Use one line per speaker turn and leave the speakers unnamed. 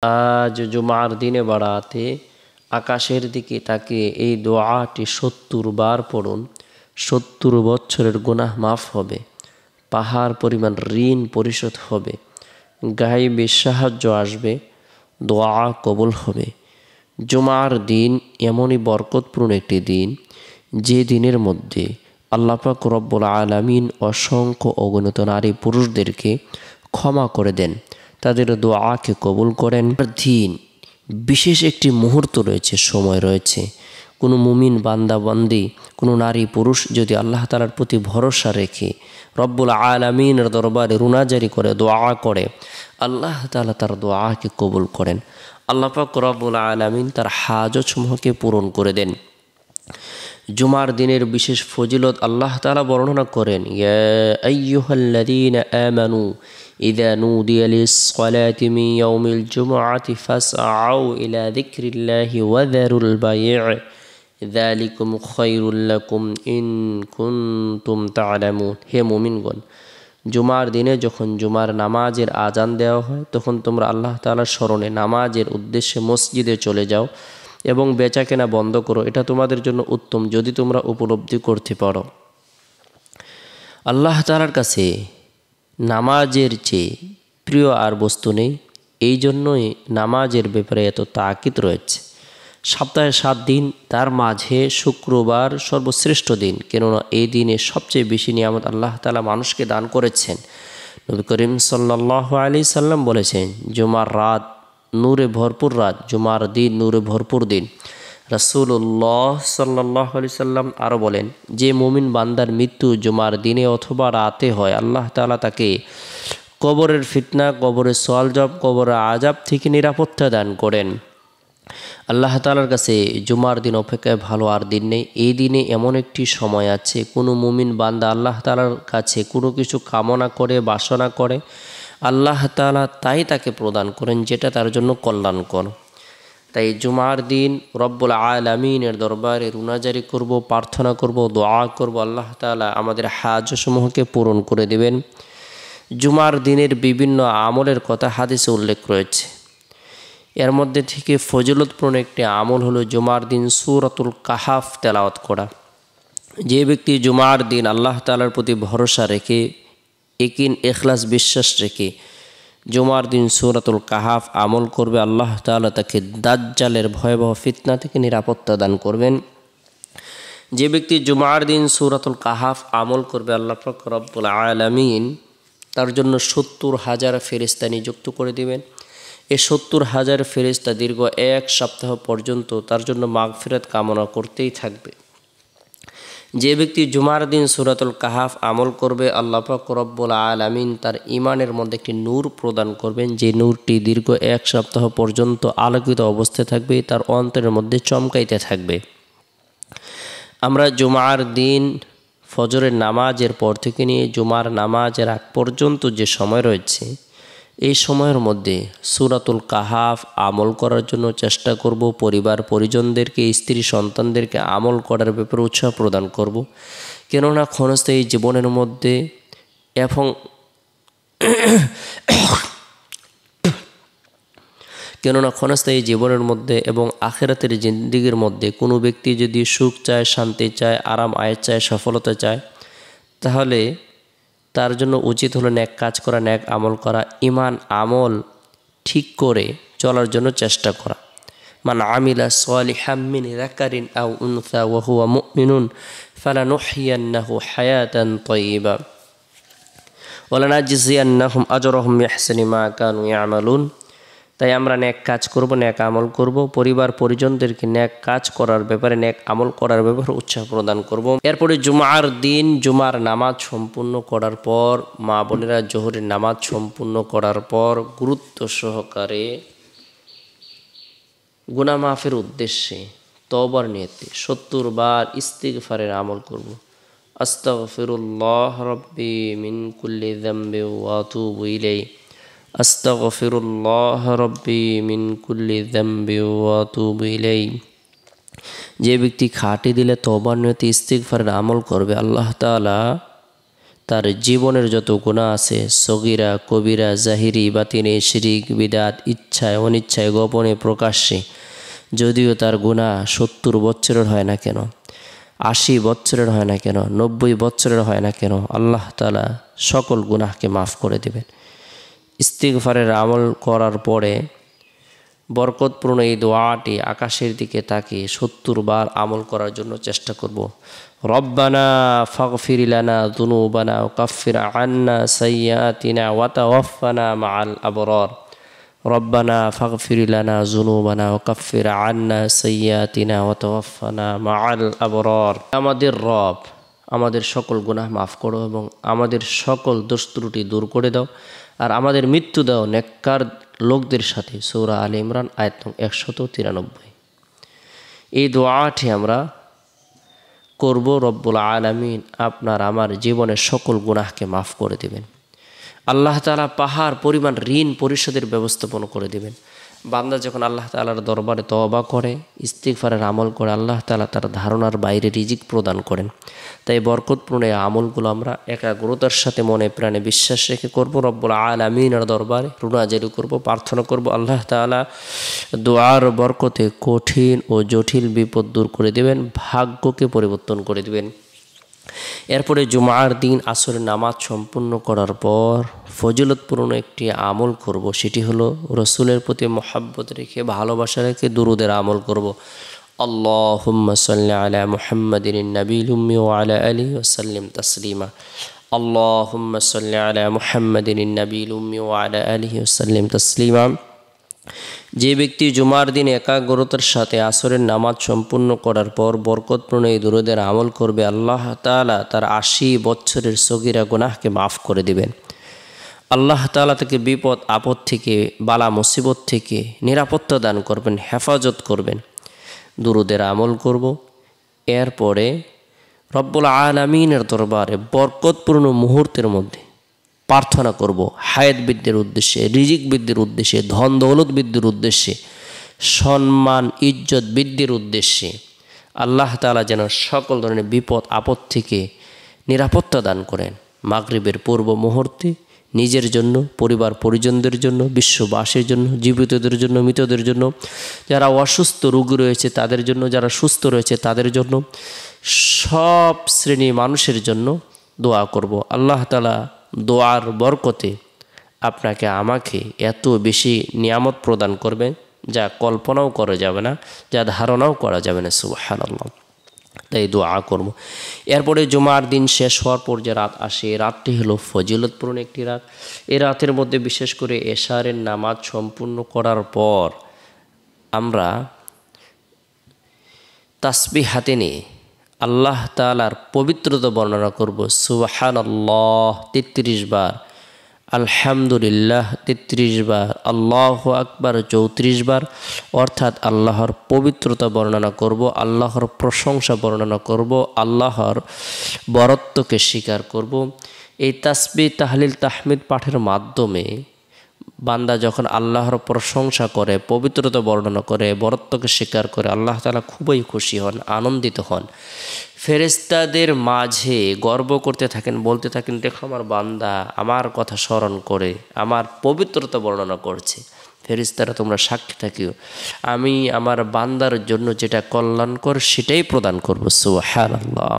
আজ জুমার দিনে বাড়াতে আকাশের দিকে তাকিয়ে এই দোয়াটি ৭০ বার পড়ুন। ৭০ বছরের গুনাহ মাফ হবে, পাহাড় পরিমাণ ঋণ পরিশোধ হবে, গায়েবে সাহায্য আসবে, দোয়া কবুল হবে। জুমার দিন এমনই বরকতপূর্ণ একটি দিন, যে দিনের মধ্যে আল্লাহ পাক রব্বুল আলামিন অসংখ্য অগণিত নারী পুরুষদেরকে ক্ষমা করে দেন, তাদের দোয়াকে কবুল করেন। দিন বিশেষ একটি মুহূর্ত রয়েছে, সময় রয়েছে। কোনো মুমিন বান্দা বান্দি, কোনো নারী পুরুষ যদি আল্লাহ তাআলার প্রতি ভরসা রেখে রব্বুল আলামিনের দরবারে রুনাজারি করে, দোয়া করে, আল্লাহ তাআলা তার দোয়াকে কবুল করেন। আল্লাহ পাক রব্বুল আলামিন তার হাজতসমূহকে পূরণ করে দেন। জুমার দিনের বিশেষ ফজিলত আল্লাহ তাআলা বর্ণনা করেন, ইয়া আইয়ুহাল্লাযীনা আমানু ইযা নুদিয়া লিস-সালাতি মিন ইয়াউমিল জুমআতি ফাসআউ ইলা যিকরিল্লাহি ওয়া যারুল বাই' যালিকুম খায়রুল লাকুম ইন কুনতুম তা'লামুন। হে মুমিনগণ, জুমার দিনে যখন জুমার নামাজের আজান দেওয়া হয়, তখন তোমরা আল্লাহ তাআলার স্মরণে নামাজের উদ্দেশ্যে মসজিদে চলে যাও এবং বেচাকেনা বন্ধ করো। এটা তোমাদের জন্য উত্তম, যদি তোমরা উপলব্ধি করতে পারো। আল্লাহ তাআলার কাছে নামাজের চেয়ে প্রিয় আর বস্তু নেই। এই জন্যই নামাজের ব্যাপারে এত তাকিদ রয়েছে। সপ্তাহে 7 দিন, তার মাঝে শুক্রবার সর্বশ্রেষ্ঠ দিন, কেননা এই দিনে সবচেয়ে বেশি নিয়ামত আল্লাহ তাআলা মানুষকে দান করেছেন। নবী করিম সাল্লাল্লাহু আলাইহি সাল্লাম বলেছেন, জুমার রাত নূরে ভরপুর রাত, জুমার দিন নূরে ভরপুর দিন। রাসূলুল্লাহ সাল্লাল্লাহু আলাইহি সাল্লাম আরও বলেন, যে মুমিন বান্দার মৃত্যু জুমার দিনে অথবা রাতে হয়, আল্লাহ তাআলা তাকে কবরের ফিতনা, কবরের সওয়াল জবাব, কবরের আযাব থেকে নিরাপত্তা দান করেন। আল্লাহ তাআলার কাছে জুমার দিন অপেক্ষায় ভালো আর দিন নেই। এই দিনে এমন একটি সময় আছে, কোনো মুমিন বান্দা আল্লাহ তাআলার কাছে কোনো কিছু কামনা করে, বাসনা করে, আল্লাহ তাআলা তাই তাকে প্রদান করেন, যেটা তার জন্য কল্যাণকর। তাই জুমার দিন রব্বুল আলামিনের দরবারে রুনাজারি করব, প্রার্থনা করব, দোয়া করব, আল্লাহ তাআলা আমাদের হাজতসমূহকে পূরণ করে দেবেন। জুমার দিনের বিভিন্ন আমলের কথা হাদিসে উল্লেখ রয়েছে। এর মধ্যে থেকে ফজিলতপূর্ণ একটি আমল হলো জুমার দিন সূরাতুল কাহাফ তেলাওয়াত করা। যে ব্যক্তি জুমার দিন আল্লাহ তাআলার প্রতি ভরসা রেখে, ইকিন ইখলাস বিশ্বাস রেখে জুমার দিন সূরাতুল কাহাফ আমল করবে, আল্লাহ তাআলা তাকে দাজ্জালের ভয়াবহ ফিতনা থেকে নিরাপত্তা দান করবেন। যে ব্যক্তি জুমার দিন সূরাতুল কাহাফ আমল করবে, আল্লাহ পাক রব্বুল আলামিন তার জন্য ৭০,০০০ ফেরেশতা নিযুক্ত করে দিবেন। এই ৭০,০০০ ফেরেশতা দীর্ঘ 1 সপ্তাহ পর্যন্ত তার জন্য মাগফিরাত কামনা করতেই থাকবে। যে ব্যক্তি জুমার দিন সূরাতুল কাহাফ আমল করবে, আল্লাহ পাক রব্বুল আলামিন তার ঈমানের মধ্যে একটি নূর প্রদান করবেন, যে নূরটি দীর্ঘ 1 সপ্তাহ পর্যন্ত আলোকিত অবস্থায় থাকবে, তার অন্তরের মধ্যে চমকাইতে থাকবে। আমরা জুমার দিন ফজরের নামাজের পর থেকে নিয়ে জুমার নামাজের আগ পর্যন্ত যে সময় রয়েছে, এই সময়ের মধ্যে সূরাতুল কাহাফ আমল করার জন্য চেষ্টা করব। পরিবার পরিজনদেরকে, স্ত্রী সন্তানদেরকে আমল করার ব্যাপারে উৎসাহ প্রদান করব। কেননা ক্ষণস্থায়ী জীবনের মধ্যে এবং আখিরাতের জিন্দেগির মধ্যে কোনো ব্যক্তি যদি সুখ চায়, শান্তি চায়, আরাম আয়েশ চায়, সফলতা চায়, তাহলে তার জন্য উচিত হলো নেক কাজ করা, নেক আমল করা, ঈমান আমল ঠিক করে চলার জন্য চেষ্টা করা। মান আমিলা সালিহাম মিন যাকারিন আও উনসা ওয়া হুয়া মুমিনুন ফালানুহইয়ান্নাহু হায়াতান তাইয়্যিবা ওয়া লানাজজিয়ান্নাহুম আজরাহুম বিআহসানি মা কানু ইয়ামালুন। তাই আমরা নেক কাজ করব, নেক আমল করব, পরিবার পরিজনদেরকে নেক কাজ করার ব্যাপারে, নেক আমল করার ব্যাপারে উৎসাহ প্রদান করব। এরপরে জুমার দিন জুমার নামাজ সম্পূর্ণ করার পর, মা বোনেরা জোহরের নামাজ সম্পূর্ণ করার পর গুরুত্ব সহকারে গুনাহ মাফের উদ্দেশ্যে তওবার নিয়তে ৭০ বার ইস্তিগফারের আমল করব। আস্তাগফিরুল্লাহ রাব্বি মিন কুল্লি যামবি ওয়া আতুবু ইলাইহি, আস্তাগফিরুল্লাহ রাব্বি মিন কুল্লি যামবি ওয়া আতুবু ইলাইহি। যে ব্যক্তি খাঁটি দিলে তওবার নিয়তে ইস্তিগফারের আমল করবে, আল্লাহ তাআলা তার জীবনের যত গুনাহ আছে, সগীরা কবিরা, জাহিরি বাতিনে, শিরিক বিদাত, ইচ্ছায় অনিচ্ছায়, গোপনে প্রকাশ্যে, যদিও তার গুনাহ 70 বছরের হয় না কেন, 80 বছরের হয় না কেন, 90 বছরের হয় না কেন, আল্লাহ তাআলা সকল গুনাহকে মাফ করে দেবেন। ইস্তিগফারের আমল করার পরে বরকতপূর্ণ এই দোয়াটি আকাশের দিকে তাকিয়ে 70 বার আমল করার জন্য চেষ্টা করব। রব্বানা ফাগফির লানা যুনুবানা ওয়া কাফির আন্না সাইয়্যাতিনা ওয়া তাওয়াফানা মাআল আবরার। রব্বানা ফাগফির লানা যুনুবানা ওয়া কাফির আন্না সাইয়্যাতিনা ওয়া তাওয়াফানা মাআল আবরার। আমাদের রব, আমাদের সকল গুনাহ মাফ করো এবং আমাদের সকল দোষ ত্রুটি দূর করে দাও, আর আমাদের মৃত্যু দাও নেককার লোকদের সাথে। সূরা আলে ইমরান আয়াত নং 193। এই দোয়াটি আমরা করব। রব্বুল আলামিন আপনার আমার জীবনের সকল গুনাহকে মাফ করে দেবেন। আল্লাহ তাআলা পাহাড় পরিমাণ ঋণ পরিশোধের ব্যবস্থাপনা করে দেবেন। বান্দা যখন আল্লাহ তাআলার দরবারে তওবা করে, ইস্তিগফারের আমল করে, আল্লাহ তাআলা তার ধারণার বাইরে রিজিক প্রদান করেন। তাই বরকতপূর্ণ এই আমলগুলো আমরা একাগ্রতার সাথে মনে প্রাণে বিশ্বাস রেখে করব। রব্বুল আলামিনের দরবারে রুনাজারি করব, প্রার্থনা করব। আল্লাহ তাআলা দোয়ার বরকতে কঠিন ও জটিল বিপদ দূর করে দেবেন, ভাগ্যকে পরিবর্তন করে দেবেন। এরপরে জুমার দিন আসরের নামাজ সম্পূর্ণ করার পর ফজিলতপূর্ণ একটি আমল করব। সেটি হলো রসুলের প্রতি মহাব্বত রেখে, ভালোবাসা রেখে দুরুদের আমল করব। আল্লাহুম্মা সাল্লি আলা মুহাম্মাদিন নবিয়্যিল উম্মি ওয়া আলা আলিহি ওয়া সাল্লিম তাসলিমা। আল্লাহুম্মা সাল্লি আলা মুহাম্মাদিন নবিয়্যিল উম্মি ওয়া আলা আলিহি ওয়া সাল্লিম তাসলিমা। যে ব্যক্তি জুমার দিন একাগ্রতার সাথে আসরের নামাজ সম্পূর্ণ করার পর বরকতপূর্ণ এই দুরুদের আমল করবে, আল্লাহ তাআলা তার 80 বছরের সগীরা গুনাহকে মাফ করে দিবেন। আল্লাহ তাআলা তাকে বিপদ আপদ থেকে, বালা মুসিবত থেকে নিরাপত্তা দান করবেন, হেফাজত করবেন। দুরুদের আমল করব। এরপরে রব্বুল আলামিনের দরবারে বরকতপূর্ণ মুহূর্তের মধ্যে প্রার্থনা করব, হায়াত বৃদ্ধির উদ্দেশ্যে, রিজিক বৃদ্ধির উদ্দেশ্যে, ধন দৌলত বৃদ্ধির উদ্দেশ্যে, সম্মান ইজ্জত বৃদ্ধির উদ্দেশ্যে আল্লাহ তাআলা যেন সকল ধরনের বিপদ আপদ থেকে নিরাপত্তা দান করেন। মাগরিবের পূর্ব মুহূর্তে নিজের জন্য, পরিবার পরিজনদের জন্য, বিশ্ববাসীর জন্য, জীবিতদের জন্য, মৃতদের জন্য, যারা অসুস্থ রোগী রয়েছে তাদের জন্য, যারা সুস্থ রয়েছে তাদের জন্য, সব শ্রেণী মানুষের জন্য দোয়া করব। আল্লাহ তাআলা দোয়ার বরকতে আপনাকে আমাকে এত বেশি নিয়ামত প্রদান করবেন যা কল্পনাও করা যাবে না, যা ধারণাও করা যাবে না। সুবহানাল্লাহ। তাই দোয়া করব। এরপরে জুমার দিন শেষ হওয়ার পর যে রাত আসে, রাতটি হলো ফজিলতপূর্ণ একটি রাত। এই রাতের মধ্যে বিশেষ করে এশারের নামাজ সম্পূর্ণ করার পর আমরা তাসবিহ হাতে নিয়ে আল্লাহ তাআলার পবিত্রতা বর্ণনা করব। সুবহানাল্লাহ 33 বার, আলহামদুলিল্লাহ 33 বার, আল্লাহু আকবার 34 বার, অর্থাৎ আল্লাহর পবিত্রতা বর্ণনা করব, আল্লাহর প্রশংসা বর্ণনা করব, আল্লাহর বরত্বকে স্বীকার করব। এই তাসবিহ তাহলিল তাহমিদ পাঠের মাধ্যমে বান্দা যখন আল্লাহর প্রশংসা করে, পবিত্রতা বর্ণনা করে, বরত্বকে স্বীকার করে, আল্লাহ তাআলা খুবই খুশি হন, আনন্দিত হন। ফেরেশতাদের মাঝে গর্ব করতে থাকেন, বলতে থাকেন, দেখো আমার বান্দা আমার কথা স্মরণ করে আমার পবিত্রতা বর্ণনা করছে। ফেরেশতারা তোমরা সাক্ষী থাকিও, আমি আমার বান্দার জন্য যেটা কল্যাণকর সেটাই প্রদান করব। সুবহানাল্লাহ।